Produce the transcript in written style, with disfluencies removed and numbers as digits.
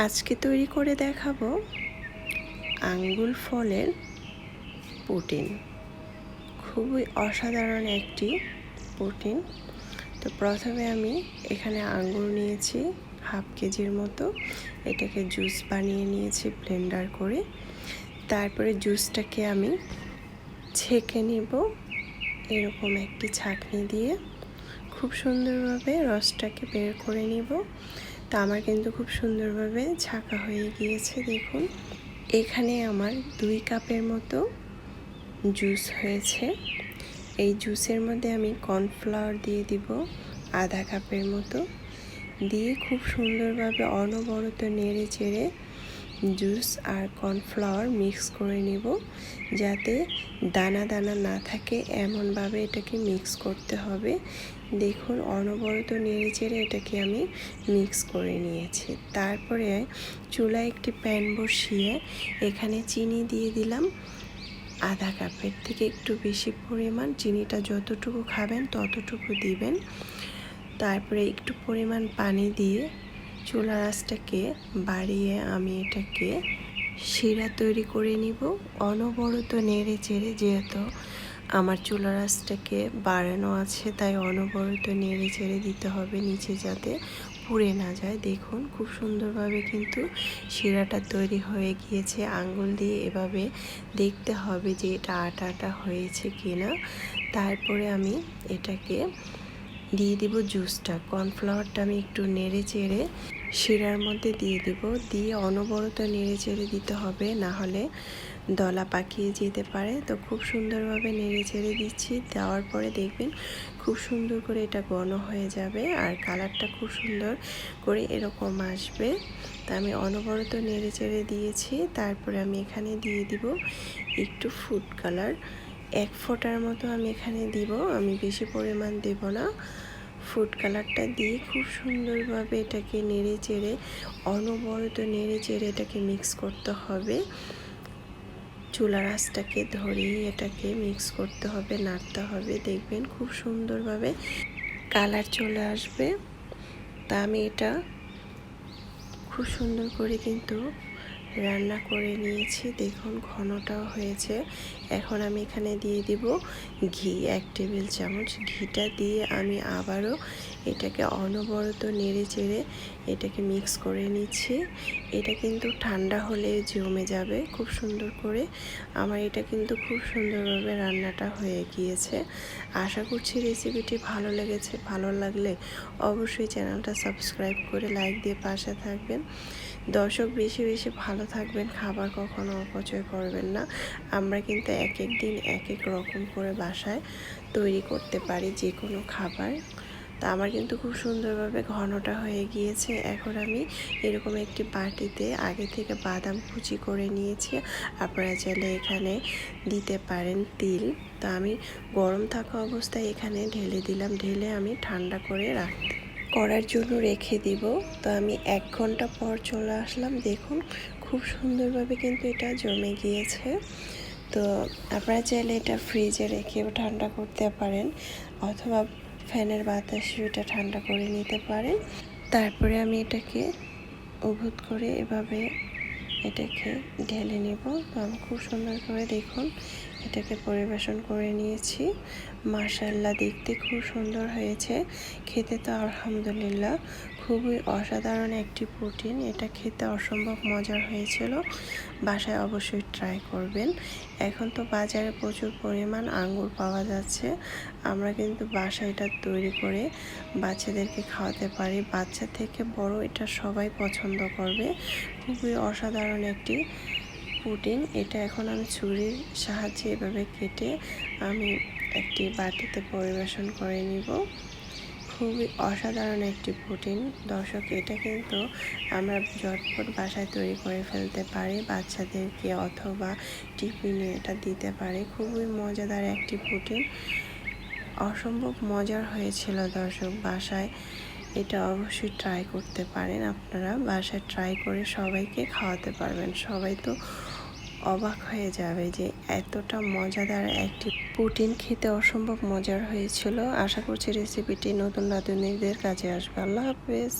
আজকে তৈরি করে দেখাবো আঙ্গুর ফলের পুডিং। খুবই অসাধারণ একটি পুডিং। তো প্রথমে আমি এখানে আঙ্গুর নিয়েছি হাফ কেজির মতো, এটাকে জুস বানিয়ে নিয়েছি ব্লেন্ডার করে। তারপরে জুসটাকে আমি ছেঁকে নিব এরকম একটি ছাঁকনি দিয়ে, খুব সুন্দরভাবে রসটাকে বের করে নিব। তা আমার কিন্তু খুব সুন্দরভাবে ছাঁকা হয়ে গিয়েছে। দেখুন এখানে আমার 2 কাপের মতো জুস হয়েছে। এই জুসের মধ্যে আমি কর্নফ্লাওয়ার দিয়ে দিব আধা কাপের মতো, দিয়ে খুব সুন্দরভাবে অনবরত নেড়ে চেড়ে জুস আর কর্নফ্লাওয়ার মিক্স করে নিব, যাতে দানা দানা না থাকে এমনভাবে এটাকে মিক্স করতে হবে। দেখুন অনবরত নেড়ে চেড়ে এটাকে আমি মিক্স করে নিয়েছি। তারপরে চুলায় একটি প্যান বসিয়ে এখানে চিনি দিয়ে দিলাম আধা কাপের থেকে একটু বেশি পরিমাণ। চিনিটা যতটুকু খাবেন ততটুকু দিবেন। তারপরে একটু পরিমাণ পানি দিয়ে চুলার আঁচটাকে বাড়িয়ে আমি এটাকে শিরা তৈরি করে নিব। অনবরত নেড়ে চেড়ে, যেহেতু আমার চুলার আঁচটাকে বাড়ানো আছে তাই অনবরত নেড়ে চেড়ে দিতে হবে নিচে যাতে পুড়ে না যায়। দেখুন খুব সুন্দরভাবে কিন্তু শিরাটা তৈরি হয়ে গিয়েছে। আঙ্গুল দিয়ে এভাবে দেখতে হবে যে এটা আটা আটা হয়েছে কিনা। তারপরে আমি এটাকে দিয়ে দিব জুসটা। কর্নফ্লাওয়ারটা আমি একটু নেড়ে চেড়ে শিরার মধ্যে দিয়ে দিব, দিয়ে অনবরত নেড়ে চেড়ে দিতে হবে, না হলে দলা পাকিয়ে যেতে পারে। তো খুব সুন্দরভাবে নেড়ে চেড়ে দিচ্ছি। দেওয়ার পরে দেখবেন খুব সুন্দর করে এটা ঘন হয়ে যাবে আর কালারটা খুব সুন্দর করে এরকম আসবে। তা আমি অনবরত নেড়ে চেড়ে দিয়েছি। তারপরে আমি এখানে দিয়ে দিব একটু ফুড কালার, 1 ফোঁটার মতো আমি এখানে দিব, আমি বেশি পরিমাণ দেব না। ফুড কালারটা দিয়ে খুব সুন্দরভাবে এটাকে নেড়ে চেড়ে অনবরত নেড়ে চেড়ে এটাকে মিক্স করতে হবে। চুলার আঁচটাকে ধরিয়ে এটাকে মিক্স করতে হবে, নাড়তে হবে। দেখবেন খুব সুন্দরভাবে কালার চলে আসবে। তা আমি এটা খুব সুন্দর করে কিন্তু রান্না করে নিয়েছি। দেখুন ঘনটাও হয়েছে। এখন আমি এখানে দিয়ে দিব ঘি 1 টেবিল চামচ। ঘিটা দিয়ে আমি আবারও এটাকে অনবরত নেড়ে চেড়ে এটাকে মিক্স করে নিচ্ছি। এটা কিন্তু ঠান্ডা হলে জমে যাবে খুব সুন্দর করে। আমার এটা কিন্তু খুব সুন্দরভাবে রান্নাটা হয়ে গিয়েছে। আশা করছি রেসিপিটি ভালো লেগেছে। ভালো লাগলে অবশ্যই চ্যানেলটা সাবস্ক্রাইব করে লাইক দিয়ে পাশে থাকবেন। দর্শক বেশি বেশি ভালো থাকবেন, খাবার কখনো অপচয় করবেন না। আমরা কিন্তু এক এক দিন এক এক রকম করে বাসায় তৈরি করতে পারি যে কোনো খাবার। তা আমার কিন্তু খুব সুন্দরভাবে ঘনটা হয়ে গিয়েছে। এখন আমি এরকম একটি বাটিতে আগে থেকে বাদাম কুচি করে নিয়েছি। আপনারা চাইলে এখানে দিতে পারেন তিল। তা আমি গরম থাকা অবস্থায় এখানে ঢেলে দিলাম, ঢেলে আমি ঠান্ডা করে করার জন্য রেখে দিব। তো আমি 1 ঘন্টা পর চলে আসলাম। দেখুন খুব সুন্দরভাবে কিন্তু এটা জমে গিয়েছে। তো আপনারা চাইলে এটা ফ্রিজে রেখেও ঠান্ডা করতে পারেন, অথবা ফ্যানের বাতাসে এটা ঠান্ডা করে নিতে পারেন। তারপরে আমি এটাকে উভুত করে এভাবে এটাকে ঢেলে নেব। তো আমি খুব সুন্দর করে দেখুন এটাকে পরিবেশন করে নিয়েছি। মাশাআল্লাহ দেখতে খুব সুন্দর হয়েছে, খেতে তো আলহামদুলিল্লাহ খুবই অসাধারণ একটি পুডিং। এটা খেতে অসম্ভব মজার হয়েছিল। বাসায় অবশ্যই ট্রাই করবেন। এখন তো বাজারে প্রচুর পরিমাণ আঙ্গুর পাওয়া যাচ্ছে। আমরা কিন্তু বাসায় এটা তৈরি করে বাচ্চাদেরকে খাওয়াতে পারি। বাচ্চা থেকে বড় এটা সবাই পছন্দ করবে। খুবই অসাধারণ একটি পুডিং। এটা এখন আমি ছুরির সাহায্যে এভাবে কেটে আমি একটি বাটিতে পরিবেশন করে নিব। খুবই অসাধারণ একটি পুডিং। দর্শক এটা কিন্তু আমরা ঝটপট বাসায় তৈরি করে ফেলতে পারি বাচ্চাদেরকে, অথবা টিফিনে এটা দিতে পারি। খুবই মজাদার একটি পুডিং, অসম্ভব মজার হয়েছিল দর্শক। বাসায় এটা অবশ্যই ট্রাই করতে পারেন। আপনারা বাসায় ট্রাই করে সবাইকে খাওয়াতে পারবেন। সবাই তো অবাক হয়ে যাবে যে এতটা মজাদার একটি পুডিং খেতে অসম্ভব মজার হয়েছিল। আশা করছি রেসিপিটি নতুন রাঁধুনিদের কাজে আসবে। আল্লাহ হাফেজ।